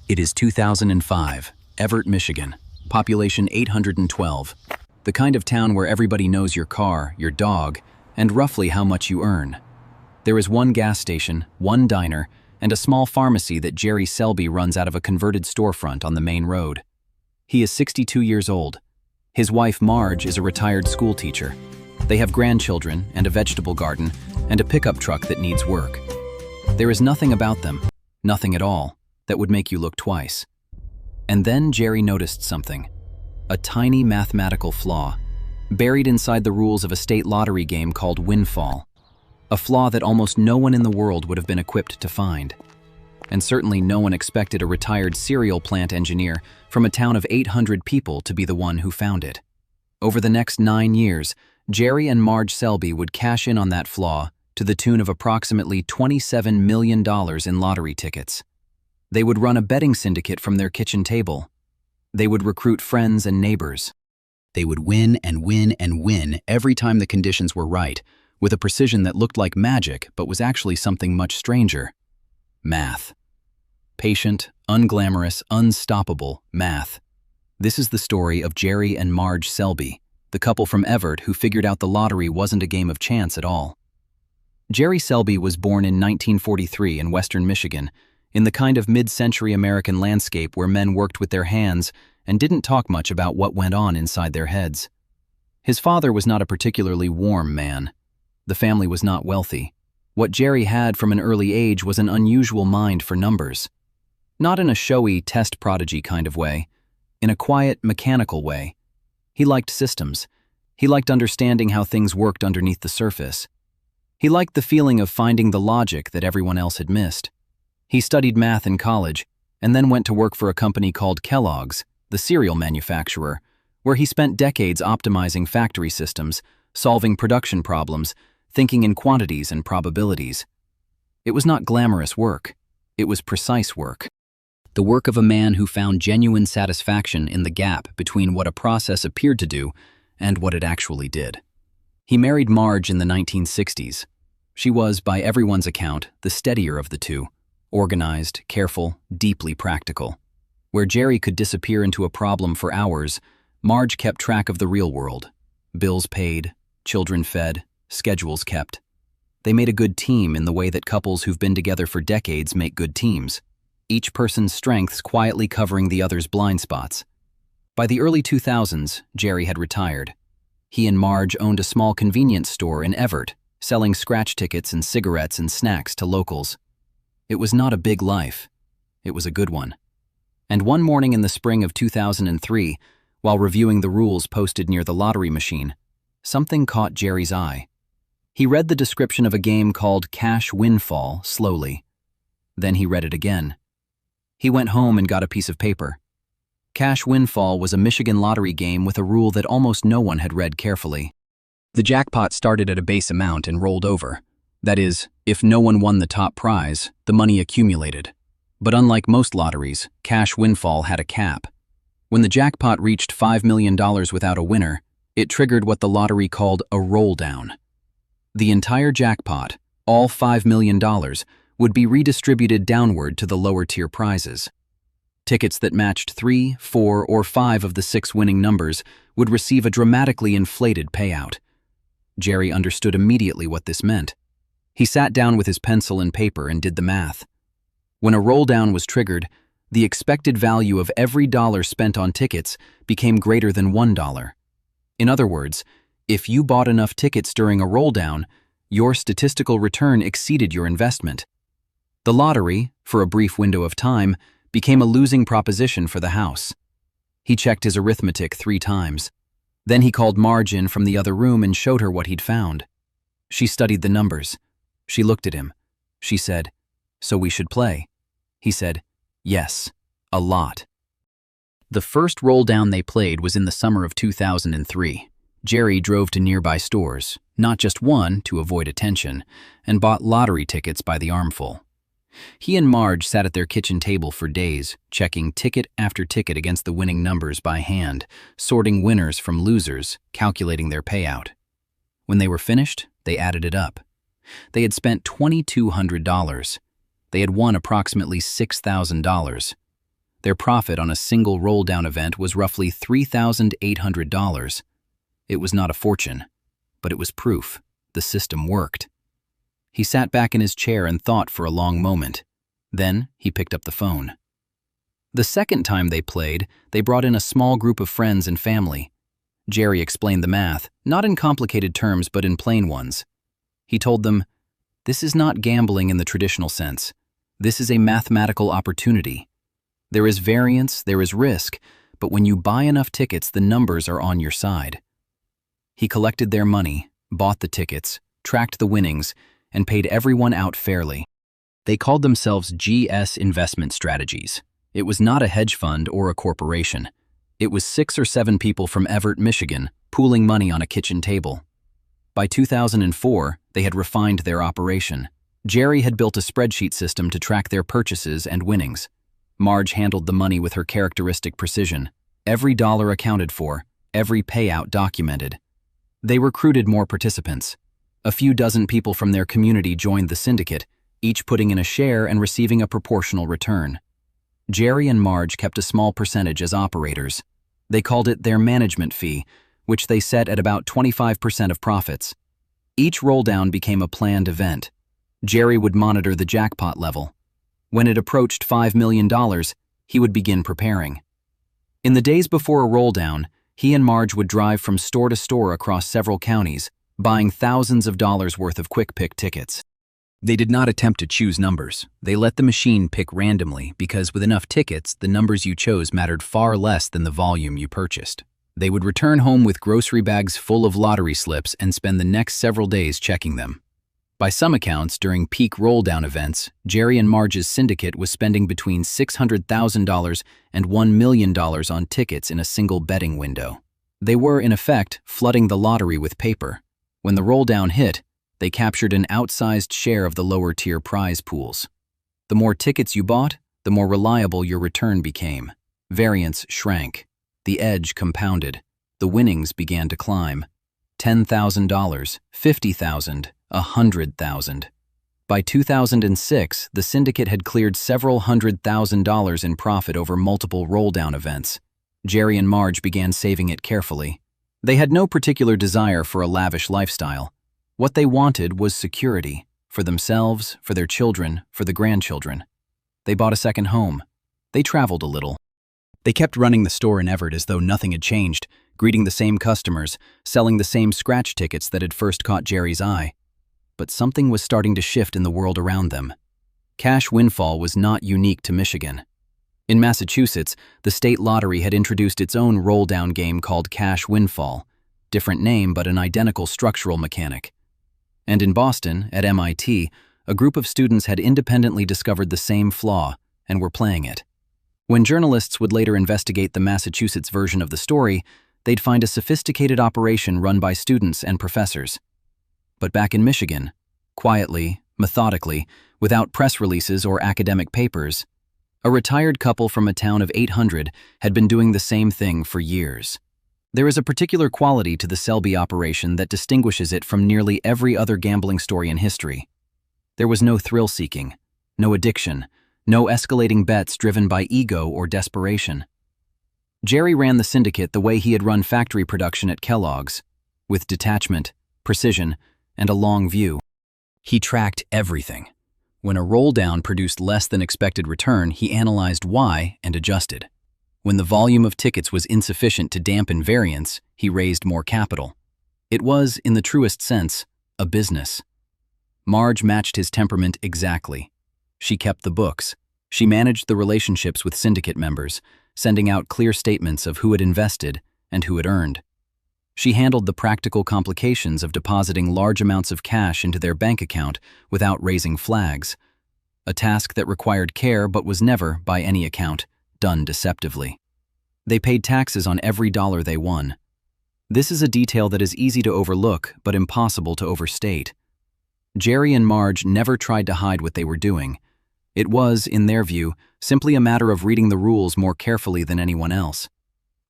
It is 2005, Everett, Michigan, population 812, the kind of town where everybody knows your car, your dog, and roughly how much you earn. There is one gas station, one diner, and a small pharmacy that Marge Selbee runs out of a converted storefront on the main road. He is 62 years old. His wife Marge is a retired school teacher. They have grandchildren and a vegetable garden and a pickup truck that needs work. There is nothing about them, nothing at all, that would make you look twice. And then Jerry noticed something. A tiny mathematical flaw, buried inside the rules of a state lottery game called Windfall. A flaw that almost no one in the world would have been equipped to find. And certainly no one expected a retired cereal plant engineer from a town of 800 people to be the one who found it. Over the next 9 years, Jerry and Marge Selbee would cash in on that flaw to the tune of approximately $27 million in lottery tickets. They would run a betting syndicate from their kitchen table. They would recruit friends and neighbors. They would win and win and win every time the conditions were right, with a precision that looked like magic but was actually something much stranger. Math. Patient, unglamorous, unstoppable math. This is the story of Jerry and Marge Selbee, the couple from Everett who figured out the lottery wasn't a game of chance at all. Jerry Selbee was born in 1943 in western Michigan, in the kind of mid-century American landscape where men worked with their hands and didn't talk much about what went on inside their heads. His father was not a particularly warm man. The family was not wealthy. What Jerry had from an early age was an unusual mind for numbers. Not in a showy test prodigy kind of way, in a quiet, mechanical way. He liked systems. He liked understanding how things worked underneath the surface. He liked the feeling of finding the logic that everyone else had missed. He studied math in college, and then went to work for a company called Kellogg's, the cereal manufacturer, where he spent decades optimizing factory systems, solving production problems, thinking in quantities and probabilities. It was not glamorous work. It was precise work. The work of a man who found genuine satisfaction in the gap between what a process appeared to do and what it actually did. He married Marge in the 1960s. She was, by everyone's account, the steadier of the two. Organized, careful, deeply practical. Where Jerry could disappear into a problem for hours, Marge kept track of the real world. Bills paid, children fed, schedules kept. They made a good team in the way that couples who've been together for decades make good teams, each person's strengths quietly covering the other's blind spots. By the early 2000s, Jerry had retired. He and Marge owned a small convenience store in Everett, selling scratch tickets and cigarettes and snacks to locals. It was not a big life. It was a good one. And one morning in the spring of 2003, while reviewing the rules posted near the lottery machine, something caught Jerry's eye. He read the description of a game called Cash Windfall slowly. Then he read it again. He went home and got a piece of paper. Cash Windfall was a Michigan lottery game with a rule that almost no one had read carefully. The jackpot started at a base amount and rolled over. That is, if no one won the top prize, the money accumulated. But unlike most lotteries, Cash Windfall had a cap. When the jackpot reached $5 million without a winner, it triggered what the lottery called a roll-down. The entire jackpot, all $5 million, would be redistributed downward to the lower-tier prizes. Tickets that matched 3, 4, or 5 of the 6 winning numbers would receive a dramatically inflated payout. Jerry understood immediately what this meant. He sat down with his pencil and paper and did the math. When a roll-down was triggered, the expected value of every dollar spent on tickets became greater than $1. In other words, if you bought enough tickets during a roll-down, your statistical return exceeded your investment. The lottery, for a brief window of time, became a losing proposition for the house. He checked his arithmetic 3 times. Then he called Marge in from the other room and showed her what he'd found. She studied the numbers. She looked at him. She said, "So we should play?" He said, "Yes, a lot." The first roll-down they played was in the summer of 2003. Jerry drove to nearby stores, not just one to avoid attention, and bought lottery tickets by the armful. He and Marge sat at their kitchen table for days, checking ticket after ticket against the winning numbers by hand, sorting winners from losers, calculating their payout. When they were finished, they added it up. They had spent $2,200. They had won approximately $6,000. Their profit on a single roll-down event was roughly $3,800. It was not a fortune, but it was proof the system worked. He sat back in his chair and thought for a long moment. Then he picked up the phone. The second time they played, they brought in a small group of friends and family. Jerry explained the math, not in complicated terms but in plain ones. He told them, "This is not gambling in the traditional sense. This is a mathematical opportunity. There is variance, there is risk, but when you buy enough tickets, the numbers are on your side." He collected their money, bought the tickets, tracked the winnings, and paid everyone out fairly. They called themselves GS Investment Strategies. It was not a hedge fund or a corporation. It was 6 or 7 people from Everett, Michigan, pooling money on a kitchen table. By 2004, they had refined their operation. Jerry had built a spreadsheet system to track their purchases and winnings. Marge handled the money with her characteristic precision. Every dollar accounted for, every payout documented. They recruited more participants. A few dozen people from their community joined the syndicate, each putting in a share and receiving a proportional return. Jerry and Marge kept a small percentage as operators. They called it their management fee, which they set at about 25% of profits. Each roll-down became a planned event. Jerry would monitor the jackpot level. When it approached $5 million, he would begin preparing. In the days before a roll-down, he and Marge would drive from store to store across several counties, buying thousands of dollars worth of quick-pick tickets. They did not attempt to choose numbers. They let the machine pick randomly because with enough tickets, the numbers you chose mattered far less than the volume you purchased. They would return home with grocery bags full of lottery slips and spend the next several days checking them. By some accounts, during peak roll-down events, Jerry and Marge's syndicate was spending between $600,000 and $1 million on tickets in a single betting window. They were, in effect, flooding the lottery with paper. When the roll-down hit, they captured an outsized share of the lower-tier prize pools. The more tickets you bought, the more reliable your return became. Variance shrank. The edge compounded. The winnings began to climb. $10,000, $50,000, $100,000. By 2006, the syndicate had cleared several $100,000 in profit over multiple roll-down events. Jerry and Marge began saving it carefully. They had no particular desire for a lavish lifestyle. What they wanted was security, for themselves, for their children, for the grandchildren. They bought a second home. They traveled a little. They kept running the store in Everett as though nothing had changed, greeting the same customers, selling the same scratch tickets that had first caught Jerry's eye. But something was starting to shift in the world around them. Cash windfall was not unique to Michigan. In Massachusetts, the state lottery had introduced its own roll-down game called Cash Windfall. Different name, but an identical structural mechanic. And in Boston, at MIT, a group of students had independently discovered the same flaw and were playing it. When journalists would later investigate the Massachusetts version of the story, they'd find a sophisticated operation run by students and professors. But back in Michigan, quietly, methodically, without press releases or academic papers, a retired couple from a town of 800 had been doing the same thing for years. There is a particular quality to the Selbee operation that distinguishes it from nearly every other gambling story in history. There was no thrill-seeking, no addiction, no escalating bets driven by ego or desperation. Jerry ran the syndicate the way he had run factory production at Kellogg's, with detachment, precision, and a long view. He tracked everything. When a roll-down produced less than expected return, he analyzed why and adjusted. When the volume of tickets was insufficient to dampen variance, he raised more capital. It was, in the truest sense, a business. Marge matched his temperament exactly. She kept the books. She managed the relationships with syndicate members, sending out clear statements of who had invested and who had earned. She handled the practical complications of depositing large amounts of cash into their bank account without raising flags, a task that required care but was never, by any account, done deceptively. They paid taxes on every dollar they won. This is a detail that is easy to overlook but impossible to overstate. Jerry and Marge never tried to hide what they were doing. It was, in their view, simply a matter of reading the rules more carefully than anyone else.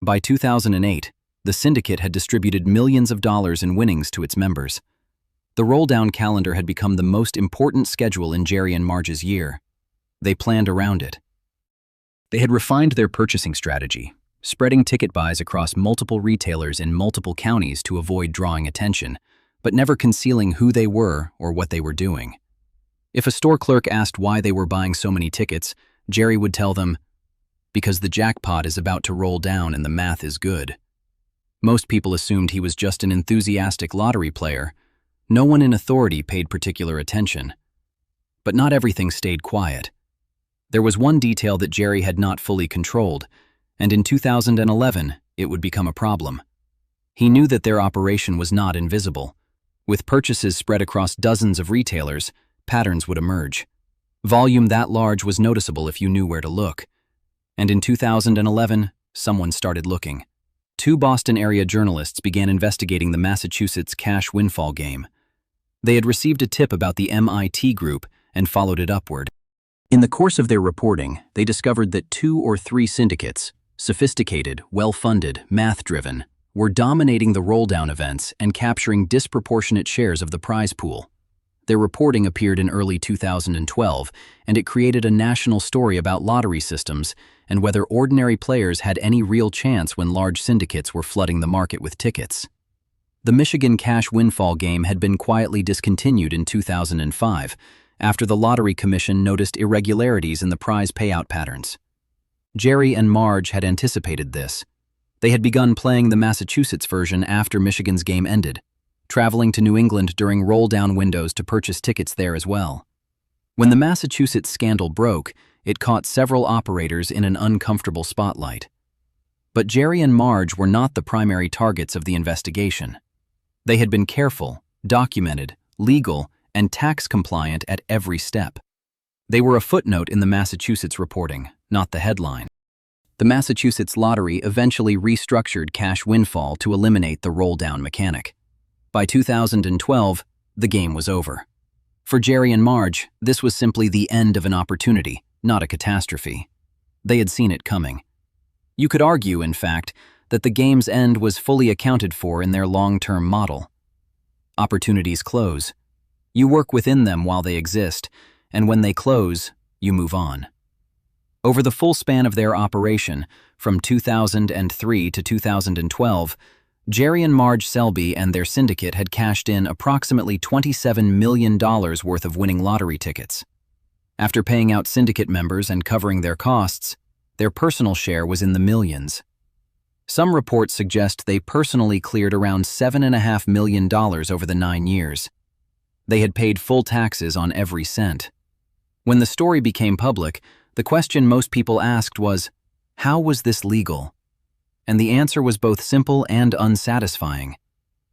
By 2008, the syndicate had distributed millions of dollars in winnings to its members. The roll-down calendar had become the most important schedule in Jerry and Marge's year. They planned around it. They had refined their purchasing strategy, spreading ticket buys across multiple retailers in multiple counties to avoid drawing attention, but never concealing who they were or what they were doing. If a store clerk asked why they were buying so many tickets, Jerry would tell them, "Because the jackpot is about to roll down and the math is good." Most people assumed he was just an enthusiastic lottery player. No one in authority paid particular attention. But not everything stayed quiet. There was one detail that Jerry had not fully controlled, and in 2011, it would become a problem. He knew that their operation was not invisible. With purchases spread across dozens of retailers, patterns would emerge. Volume that large was noticeable if you knew where to look. And in 2011, someone started looking. Two Boston-area journalists began investigating the Massachusetts cash windfall game. They had received a tip about the MIT group and followed it upward. In the course of their reporting, they discovered that 2 or 3 syndicates, sophisticated, well-funded, math-driven, were dominating the roll-down events and capturing disproportionate shares of the prize pool. Their reporting appeared in early 2012, and it created a national story about lottery systems and whether ordinary players had any real chance when large syndicates were flooding the market with tickets. The Michigan cash windfall game had been quietly discontinued in 2005, after the Lottery Commission noticed irregularities in the prize payout patterns. Jerry and Marge had anticipated this. They had begun playing the Massachusetts version after Michigan's game ended, traveling to New England during roll-down windows to purchase tickets there as well. When the Massachusetts scandal broke, it caught several operators in an uncomfortable spotlight. But Jerry and Marge were not the primary targets of the investigation. They had been careful, documented, legal, and tax-compliant at every step. They were a footnote in the Massachusetts reporting, not the headline. The Massachusetts Lottery eventually restructured cash windfall to eliminate the roll-down mechanic. By 2012, the game was over. For Jerry and Marge, this was simply the end of an opportunity, not a catastrophe. They had seen it coming. You could argue, in fact, that the game's end was fully accounted for in their long-term model. Opportunities close. You work within them while they exist, and when they close, you move on. Over the full span of their operation, from 2003 to 2012, Jerry and Marge Selbee and their syndicate had cashed in approximately $27 million worth of winning lottery tickets. After paying out syndicate members and covering their costs, their personal share was in the millions. Some reports suggest they personally cleared around $7.5 million over the 9 years. They had paid full taxes on every cent. When the story became public, the question most people asked was, how was this legal? And the answer was both simple and unsatisfying.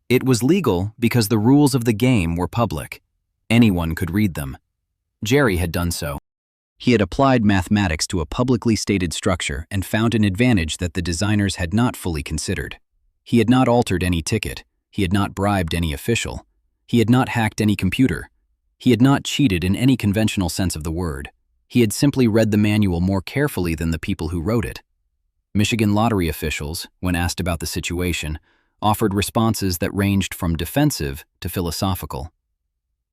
It was legal because the rules of the game were public. Anyone could read them. Jerry had done so. He had applied mathematics to a publicly stated structure and found an advantage that the designers had not fully considered. He had not altered any ticket. He had not bribed any official. He had not hacked any computer. He had not cheated in any conventional sense of the word. He had simply read the manual more carefully than the people who wrote it. Michigan lottery officials, when asked about the situation, offered responses that ranged from defensive to philosophical.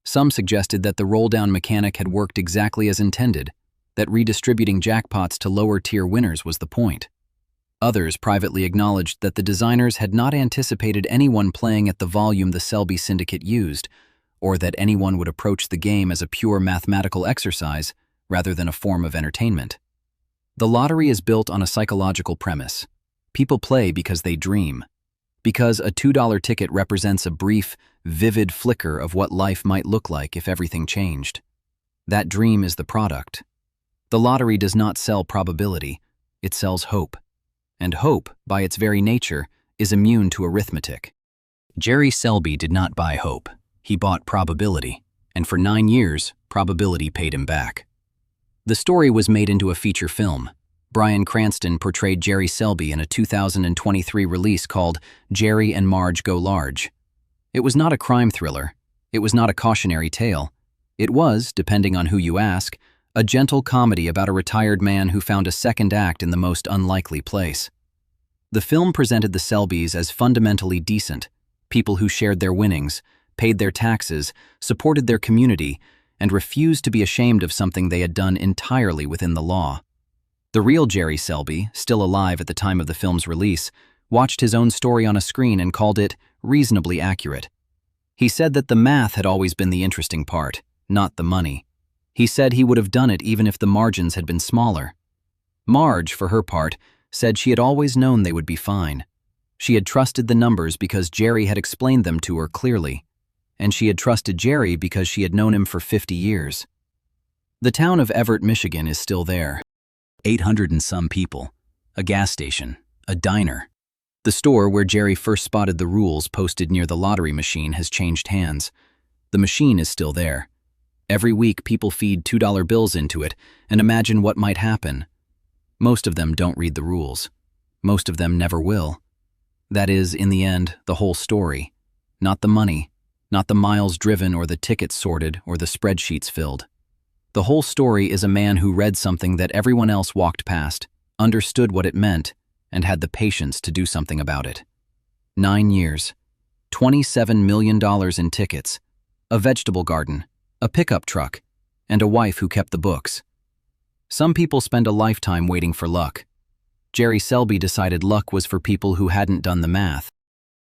Some suggested that the roll-down mechanic had worked exactly as intended, that redistributing jackpots to lower-tier winners was the point. Others privately acknowledged that the designers had not anticipated anyone playing at the volume the Selbee syndicate used, or that anyone would approach the game as a pure mathematical exercise rather than a form of entertainment. The lottery is built on a psychological premise. People play because they dream. Because a $2 ticket represents a brief, vivid flicker of what life might look like if everything changed. That dream is the product. The lottery does not sell probability, it sells hope. And hope, by its very nature, is immune to arithmetic. Jerry Selbee did not buy hope. He bought probability, and for 9 years, probability paid him back. The story was made into a feature film. Bryan Cranston portrayed Jerry Selbee in a 2023 release called Jerry and Marge Go Large. It was not a crime thriller. It was not a cautionary tale. It was, depending on who you ask, a gentle comedy about a retired man who found a second act in the most unlikely place. The film presented the Selbees as fundamentally decent, people who shared their winnings, paid their taxes, supported their community, and refused to be ashamed of something they had done entirely within the law. The real Jerry Selbee, still alive at the time of the film's release, watched his own story on a screen and called it reasonably accurate. He said that the math had always been the interesting part, not the money. He said he would have done it even if the margins had been smaller. Marge, for her part, said she had always known they would be fine. She had trusted the numbers because Jerry had explained them to her clearly, and she had trusted Jerry because she had known him for 50 years. The town of Everett, Michigan is still there. 800 and some people, a gas station, a diner. The store where Jerry first spotted the rules posted near the lottery machine has changed hands. The machine is still there. Every week people feed $2 bills into it and imagine what might happen. Most of them don't read the rules. Most of them never will. That is, in the end, the whole story. Not the money, not the miles driven or the tickets sorted or the spreadsheets filled. The whole story is a man who read something that everyone else walked past, understood what it meant, and had the patience to do something about it. 9 years, $27 million in tickets, a vegetable garden, a pickup truck, and a wife who kept the books. Some people spend a lifetime waiting for luck. Jerry Selbee decided luck was for people who hadn't done the math.